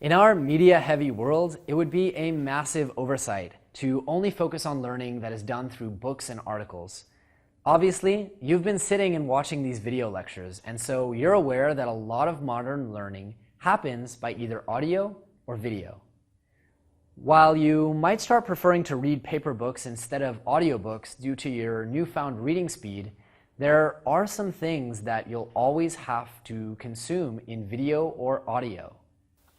In our media-heavy world, it would be a massive oversight to only focus on learning that is done through books and articles. Obviously, you've been sitting and watching these video lectures, and so you're aware that a lot of modern learning happens by either audio or video. While you might start preferring to read paper books instead of audiobooks due to your newfound reading speed, there are some things that you'll always have to consume in video or audio.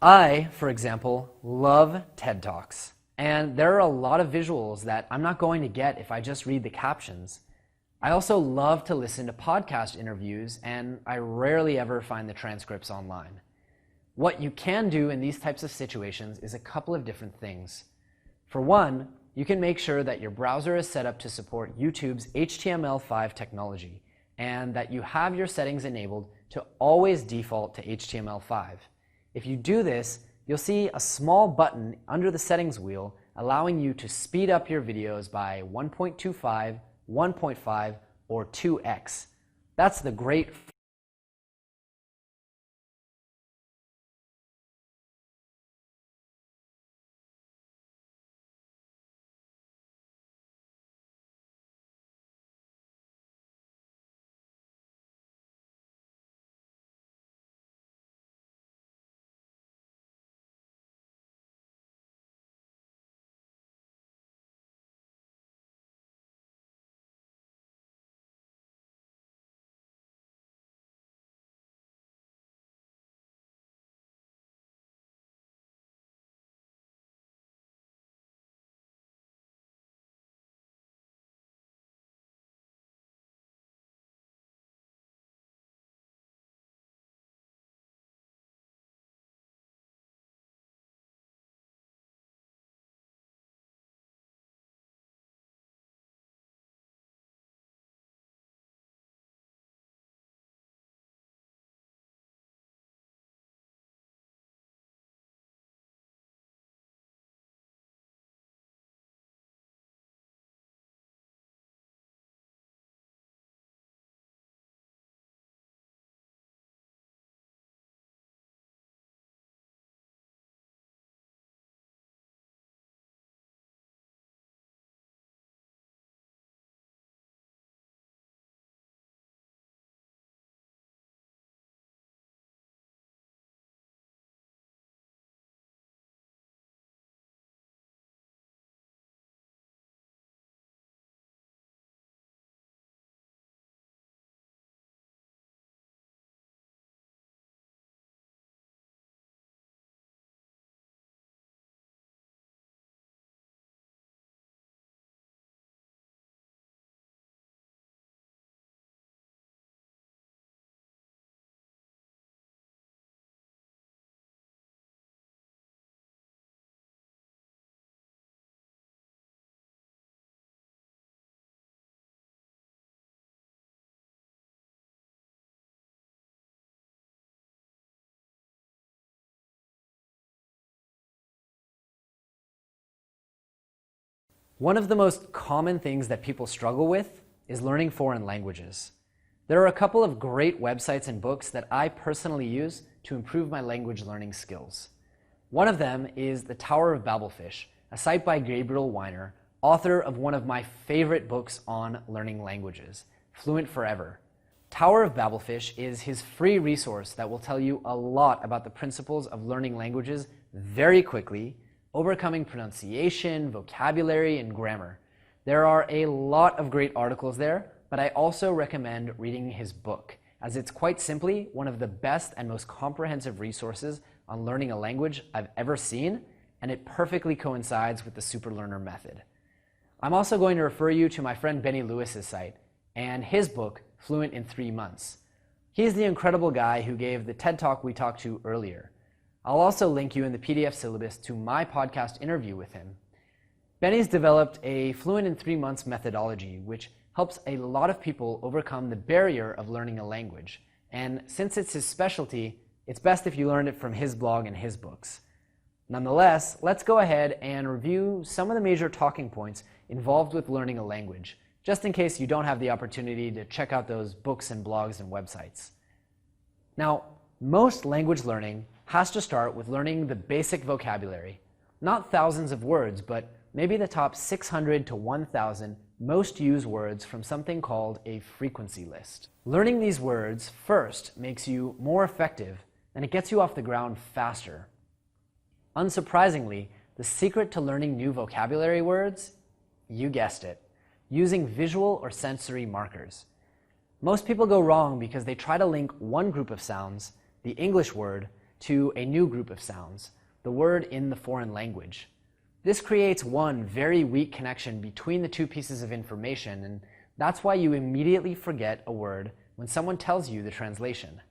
I, for example, love TED Talks, and there are a lot of visuals that I'm not going to get if I just read the captions. I also love to listen to podcast interviews, and I rarely ever find the transcripts online. What you can do in these types of situations is a couple of different things. For one, you can make sure that your browser is set up to support YouTube's HTML5 technology, and that you have your settings enabled to always default to HTML5. If you do this, you'll see a small button under the settings wheel allowing you to speed up your videos by 1.25, 1.5, or 2x. That's the great One of the most common things that people struggle with is learning foreign languages. There are a couple of great websites and books that I personally use to improve my language learning skills. One of them is The Tower of Babelfish, a site by Gabriel Weiner, author of one of my favorite books on learning languages, Fluent Forever. Tower of Babelfish is his free resource that will tell you a lot about the principles of learning languages very quickly, overcoming pronunciation, vocabulary, and grammar. There are a lot of great articles there, but I also recommend reading his book, as it's quite simply one of the best and most comprehensive resources on learning a language I've ever seen, and it perfectly coincides with the SUPERLEARNER method. I'm also going to refer you to my friend Benny Lewis's site and his book, Fluent in 3 Months. He's the incredible guy who gave the TED Talk we talked to earlier. I'll also link you in the PDF syllabus to my podcast interview with him. Benny's developed a Fluent in 3 Months methodology, which helps a lot of people overcome the barrier of learning a language. And since it's his specialty, it's best if you learn it from his blog and his books. Nonetheless, let's go ahead and review some of the major talking points involved with learning a language, just in case you don't have the opportunity to check out those books and blogs and websites. Now, most language learning has to start with learning the basic vocabulary. Not thousands of words, but maybe the top 600 to 1,000 most used words from something called a frequency list. Learning these words first makes you more effective, and it gets you off the ground faster. Unsurprisingly, the secret to learning new vocabulary words, you guessed it, using visual or sensory markers. Most people go wrong because they try to link one group of sounds, the English word, to a new group of sounds, the word in the foreign language. This creates one very weak connection between the two pieces of information, and that's why you immediately forget a word when someone tells you the translation.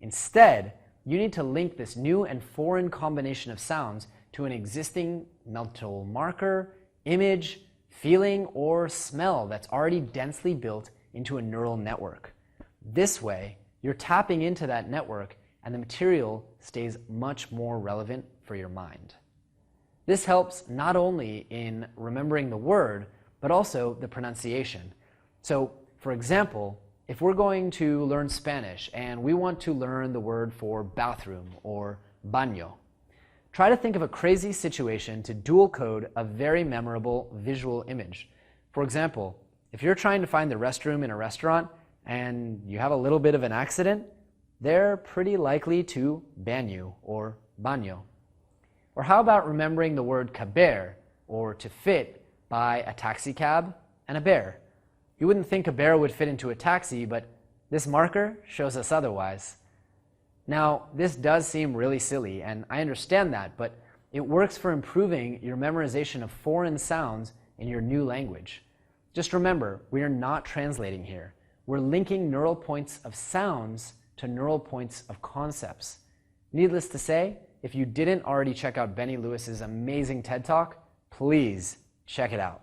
Instead, you need to link this new and foreign combination of sounds to an existing mental marker, image, feeling, or smell that's already densely built into a neural network. This way, you're tapping into that network and the material stays much more relevant for your mind. This helps not only in remembering the word, but also the pronunciation. So, for example, if we're going to learn Spanish and we want to learn the word for bathroom or baño, try to think of a crazy situation to dual code a very memorable visual image. For example, if you're trying to find the restroom in a restaurant and you have a little bit of an accident, they're pretty likely to ban you or baño. Or how about remembering the word caber, or to fit, by a taxi cab and a bear? You wouldn't think a bear would fit into a taxi, but this marker shows us otherwise. Now, this does seem really silly, and I understand that, but it works for improving your memorization of foreign sounds in your new language. Just remember, we are not translating here. We're linking neural points of sounds to neural points of concepts. Needless to say, if you didn't already check out Benny Lewis's amazing TED Talk, please check it out.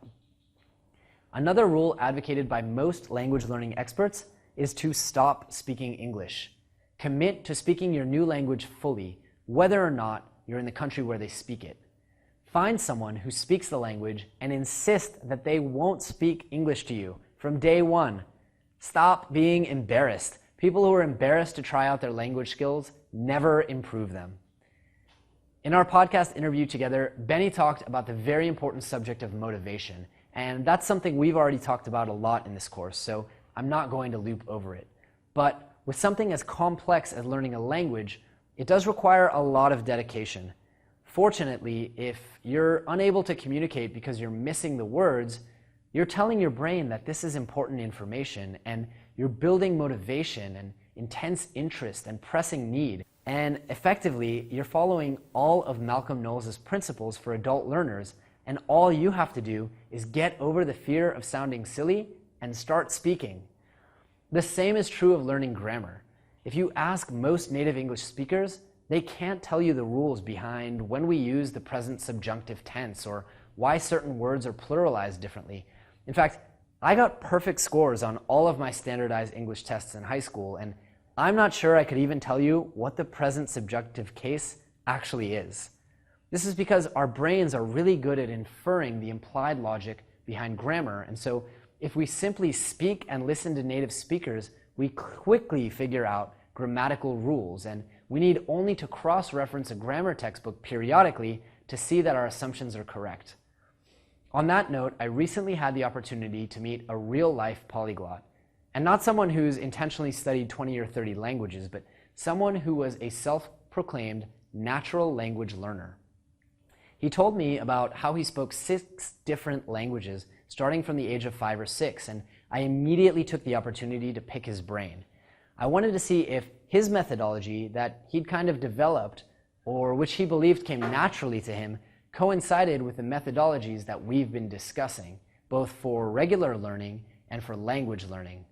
Another rule advocated by most language learning experts is to stop speaking English. Commit to speaking your new language fully, whether or not you're in the country where they speak it. Find someone who speaks the language and insist that they won't speak English to you from day one. Stop being embarrassed. People who are embarrassed to try out their language skills never improve them. In our podcast interview together, Benny talked about the very important subject of motivation, and that's something we've already talked about a lot in this course, so I'm not going to loop over it. But with something as complex as learning a language, it does require a lot of dedication. Fortunately, if you're unable to communicate because you're missing the words, you're telling your brain that this is important information, and you're building motivation and intense interest and pressing need. And effectively, you're following all of Malcolm Knowles' principles for adult learners, and all you have to do is get over the fear of sounding silly and start speaking. The same is true of learning grammar. If you ask most native English speakers, they can't tell you the rules behind when we use the present subjunctive tense or why certain words are pluralized differently. In fact, I got perfect scores on all of my standardized English tests in high school, and I'm not sure I could even tell you what the present subjunctive case actually is. This is because our brains are really good at inferring the implied logic behind grammar, and so if we simply speak and listen to native speakers, we quickly figure out grammatical rules, and we need only to cross-reference a grammar textbook periodically to see that our assumptions are correct. On that note, I recently had the opportunity to meet a real-life polyglot. And not someone who's intentionally studied 20 or 30 languages, but someone who was a self-proclaimed natural language learner. He told me about how he spoke 6 different languages starting from the age of 5 or 6, and I immediately took the opportunity to pick his brain. I wanted to see if his methodology that he'd kind of developed, or which he believed came naturally to him, coincided with the methodologies that we've been discussing, both for regular learning and for language learning.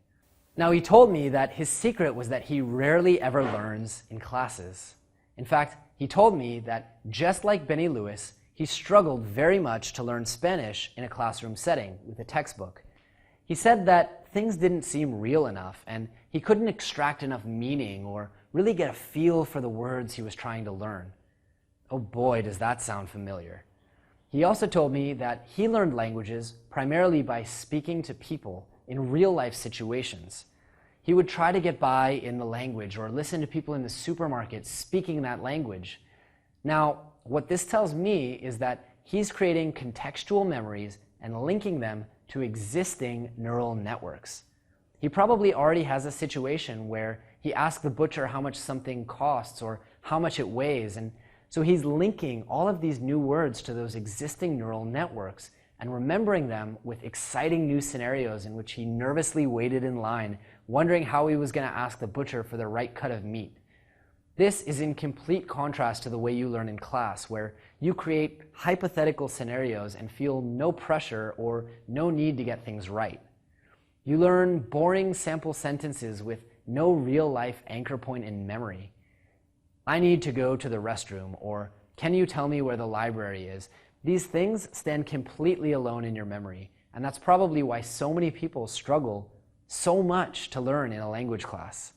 Now, he told me that his secret was that he rarely ever learns in classes. In fact, he told me that just like Benny Lewis, he struggled very much to learn Spanish in a classroom setting with a textbook. He said that things didn't seem real enough, and he couldn't extract enough meaning or really get a feel for the words he was trying to learn. Oh boy, does that sound familiar. He also told me that he learned languages primarily by speaking to people in real-life situations. He would try to get by in the language or listen to people in the supermarket speaking that language. Now, what this tells me is that he's creating contextual memories and linking them to existing neural networks. He probably already has a situation where he asked the butcher how much something costs or how much it weighs, and so he's linking all of these new words to those existing neural networks and remembering them with exciting new scenarios in which he nervously waited in line, wondering how he was going to ask the butcher for the right cut of meat. This is in complete contrast to the way you learn in class, where you create hypothetical scenarios and feel no pressure or no need to get things right. You learn boring sample sentences with no real-life anchor point in memory. I need to go to the restroom, or can you tell me where the library is? These things stand completely alone in your memory, and that's probably why so many people struggle so much to learn in a language class.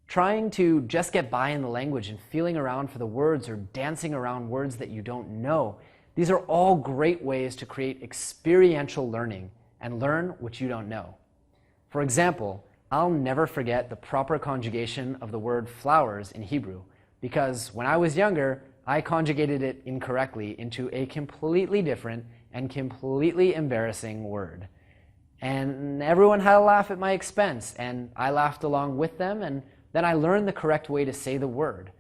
Trying to just get by in the language and feeling around for the words or dancing around words that you don't know, these are all great ways to create experiential learning and learn what you don't know. For example, I'll never forget the proper conjugation of the word flowers in Hebrew, because when I was younger, I conjugated it incorrectly into a completely different and completely embarrassing word. And everyone had a laugh at my expense, and I laughed along with them, and then I learned the correct way to say the word.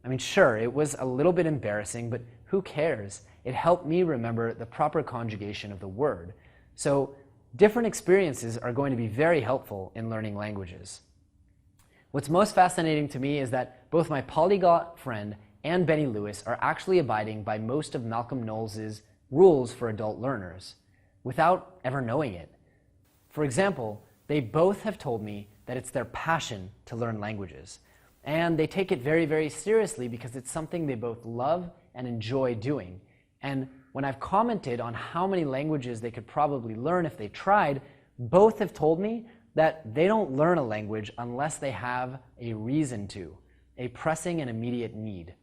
I mean, sure, it was a little bit embarrassing, but who cares? It helped me remember the proper conjugation of the word. So different experiences are going to be very helpful in learning languages. What's most fascinating to me is that both my polyglot friend and Benny Lewis are actually abiding by most of Malcolm Knowles' rules for adult learners without ever knowing it. For example, they both have told me that it's their passion to learn languages, and they take it very, very seriously because it's something they both love and enjoy doing. And when I've commented on how many languages they could probably learn if they tried, both have told me that they don't learn a language unless they have a reason to, a pressing and immediate need.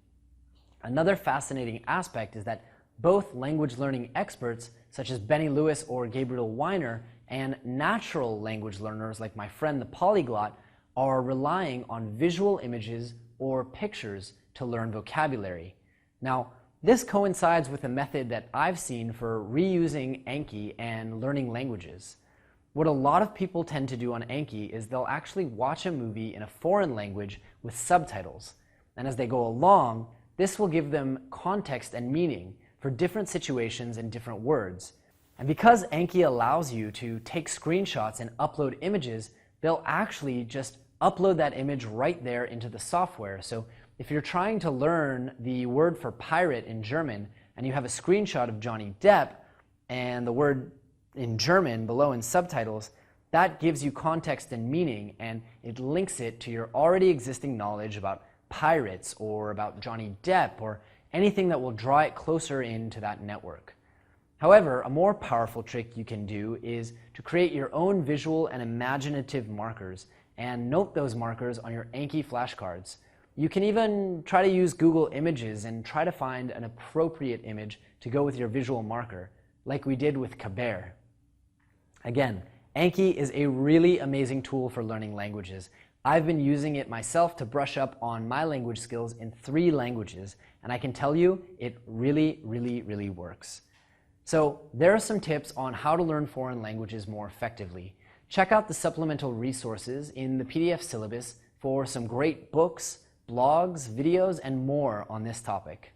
Another fascinating aspect is that both language learning experts, such as Benny Lewis or Gabriel Weiner, and natural language learners like my friend the polyglot, are relying on visual images or pictures to learn vocabulary. Now, this coincides with a method that I've seen for reusing Anki and learning languages. What a lot of people tend to do on Anki is they'll actually watch a movie in a foreign language with subtitles, and as they go along, this will give them context and meaning for different situations and different words. And because Anki allows you to take screenshots and upload images, they'll actually just upload that image right there into the software. So if you're trying to learn the word for pirate in German and you have a screenshot of Johnny Depp and the word in German below in subtitles, that gives you context and meaning, and it links it to your already existing knowledge about pirates or about Johnny Depp or anything that will draw it closer into that network. However, a more powerful trick you can do is to create your own visual and imaginative markers and note those markers on your Anki flashcards. You can even try to use Google Images and try to find an appropriate image to go with your visual marker, like we did with Kabir. Again, Anki is a really amazing tool for learning languages. I've been using it myself to brush up on my language skills in 3 languages, and I can tell you it really, really, really works. So there are some tips on how to learn foreign languages more effectively. Check out the supplemental resources in the PDF syllabus for some great books, blogs, videos, and more on this topic.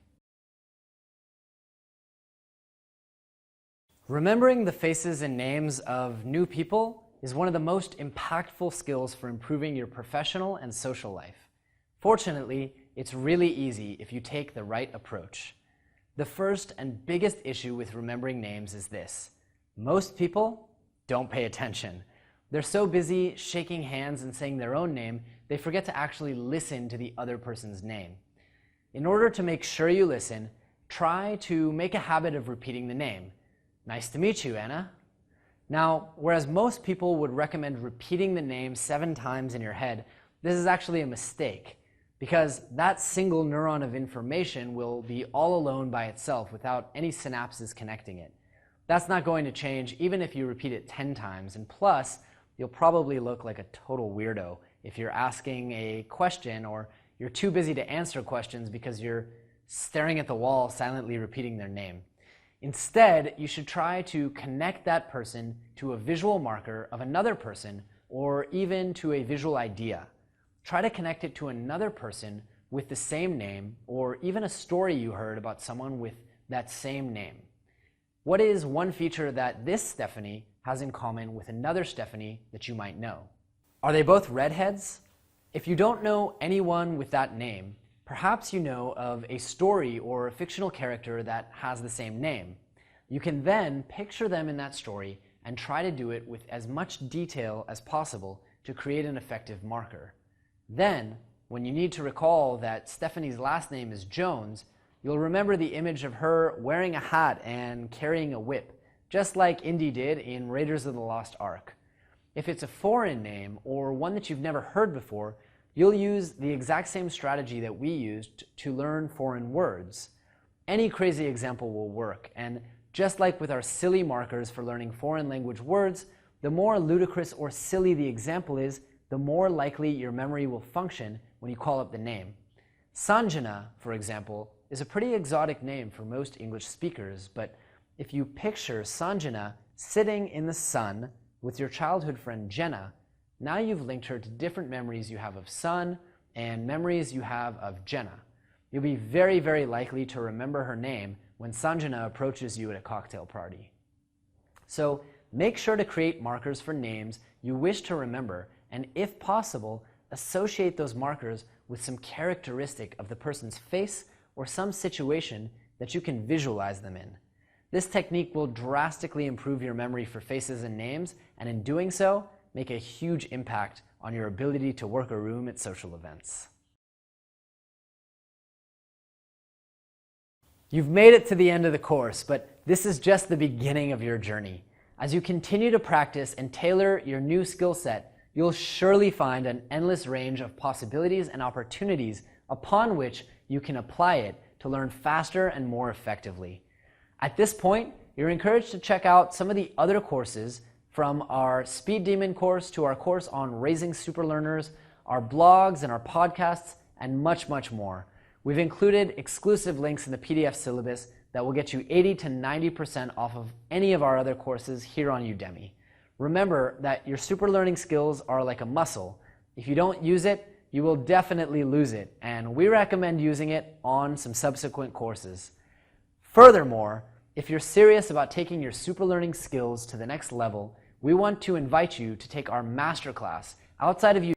Remembering the faces and names of new people is one of the most impactful skills for improving your professional and social life. Fortunately, it's really easy if you take the right approach. The first and biggest issue with remembering names is this: most people don't pay attention. They're so busy shaking hands and saying their own name, they forget to actually listen to the other person's name. In order to make sure you listen, try to make a habit of repeating the name. Nice to meet you, Anna. Now, whereas most people would recommend repeating the name 7 times in your head, this is actually a mistake, because that single neuron of information will be all alone by itself without any synapses connecting it. That's not going to change even if you repeat it 10 times, and plus, you'll probably look like a total weirdo if you're asking a question or you're too busy to answer questions because you're staring at the wall silently repeating their name. Instead, you should try to connect that person to a visual marker of another person or even to a visual idea. Try to connect it to another person with the same name or even a story you heard about someone with that same name. What is one feature that this Stephanie has in common with another Stephanie that you might know? Are they both redheads? If you don't know anyone with that name, perhaps you know of a story or a fictional character that has the same name. You can then picture them in that story and try to do it with as much detail as possible to create an effective marker. Then, when you need to recall that Stephanie's last name is Jones, you'll remember the image of her wearing a hat and carrying a whip, just like Indy did in Raiders of the Lost Ark. If it's a foreign name or one that you've never heard before, you'll use the exact same strategy that we used to learn foreign words. Any crazy example will work, and just like with our silly markers for learning foreign language words, the more ludicrous or silly the example is, the more likely your memory will function when you call up the name. Sanjana, for example, is a pretty exotic name for most English speakers, but if you picture Sanjana sitting in the sun with your childhood friend Jenna, now you've linked her to different memories you have of sun and memories you have of Jenna. You'll be very, very likely to remember her name when Sanjana approaches you at a cocktail party. So make sure to create markers for names you wish to remember, and if possible, associate those markers with some characteristic of the person's face or some situation that you can visualize them in. This technique will drastically improve your memory for faces and names, and in doing so, make a huge impact on your ability to work a room at social events. You've made it to the end of the course, but this is just the beginning of your journey. As you continue to practice and tailor your new skill set, you'll surely find an endless range of possibilities and opportunities upon which you can apply it to learn faster and more effectively. At this point, you're encouraged to check out some of the other courses, from our Speed Demon course to our course on raising superlearners, our blogs and our podcasts, and much, much more. We've included exclusive links in the PDF syllabus that will get you 80 to 90% off of any of our other courses here on Udemy. Remember that your super learning skills are like a muscle. If you don't use it, you will definitely lose it, and we recommend using it on some subsequent courses. Furthermore, if you're serious about taking your super learning skills to the next level, we want to invite you to take our masterclass outside of